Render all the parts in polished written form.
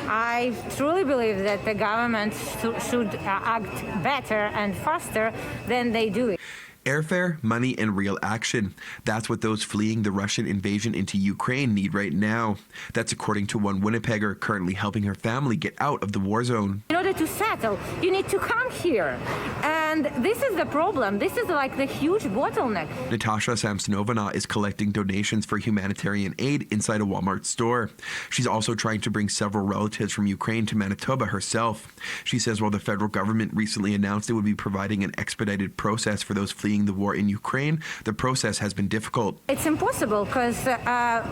I truly believe that the government should act better and faster than they do. Airfare, money, and real action. That's what those fleeing the Russian invasion into Ukraine need right now. That's according to one Winnipegger currently helping her family get out of the war zone. In order to settle, you need to come here. And this is the problem. This is like the huge bottleneck. Natasha Samsonovna is collecting donations for humanitarian aid inside a Walmart store. She's also trying to bring several relatives from Ukraine to Manitoba herself. She says while the federal government recently announced it would be providing an expedited process for those fleeing the war in Ukraine, the process has been difficult. It's impossible because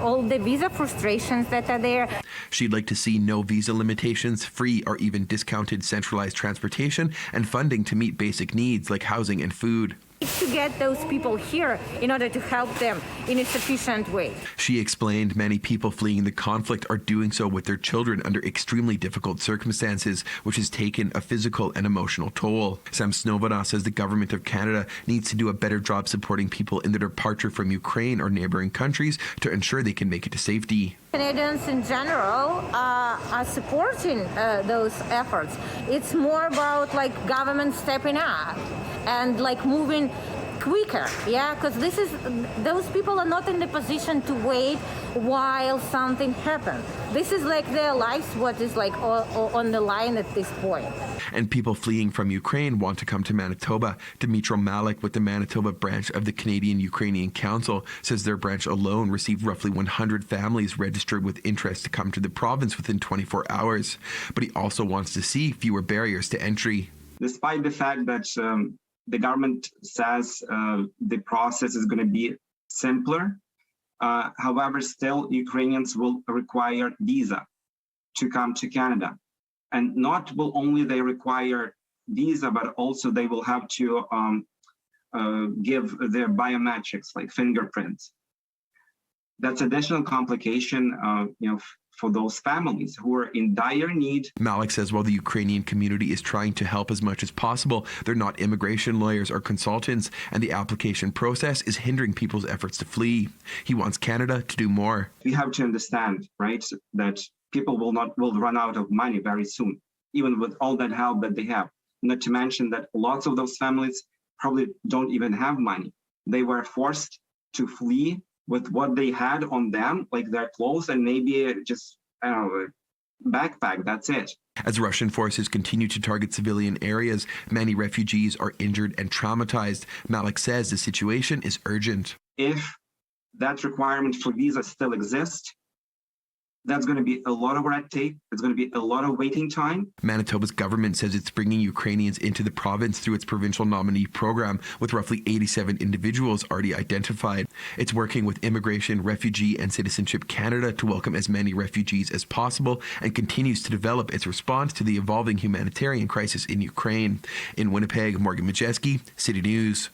all the visa frustrations that are there. She'd like to see no visa limitations, free or even discounted centralized transportation, and funding to meet basic needs like housing and food. To get those people here in order to help them in a sufficient way. She explained many people fleeing the conflict are doing so with their children under extremely difficult circumstances, which has taken a physical and emotional toll. Samsonovna says the government of Canada needs to do a better job supporting people in their departure from Ukraine or neighboring countries to ensure they can make it to safety. Canadians in general are supporting those efforts. It's more about like government stepping up and like moving quicker, because those people are not in the position to wait while something happens. This is like their lives, what is like on the line at this point. And people fleeing from Ukraine want to come to Manitoba. Dmitro Malik with the Manitoba branch of the Canadian-Ukrainian Council says their branch alone received roughly 100 families registered with interest to come to the province within 24 hours. But he also wants to see fewer barriers to entry. Despite the fact that the government says the process is going to be simpler. However, still Ukrainians will require visa to come to Canada. And not will only they require visa, but also they will have to give their biometrics like fingerprints. That's additional complication, for those families who are in dire need. Malik says while the Ukrainian community is trying to help as much as possible, they're not immigration lawyers or consultants, and the application process is hindering people's efforts to flee. He wants Canada to do more. We have to understand, right, that people will run out of money very soon, even with all that help that they have. Not to mention that lots of those families probably don't even have money. They were forced to flee with what they had on them, like their clothes and maybe just, a backpack, that's it. As Russian forces continue to target civilian areas, many refugees are injured and traumatized. Malik says the situation is urgent. If that requirement for visa still exists, that's going to be a lot of red tape. It's going to be a lot of waiting time. Manitoba's government says it's bringing Ukrainians into the province through its provincial nominee program, with roughly 87 individuals already identified. It's working with Immigration, Refugee and Citizenship Canada to welcome as many refugees as possible and continues to develop its response to the evolving humanitarian crisis in Ukraine. In Winnipeg, Modjeski, City News.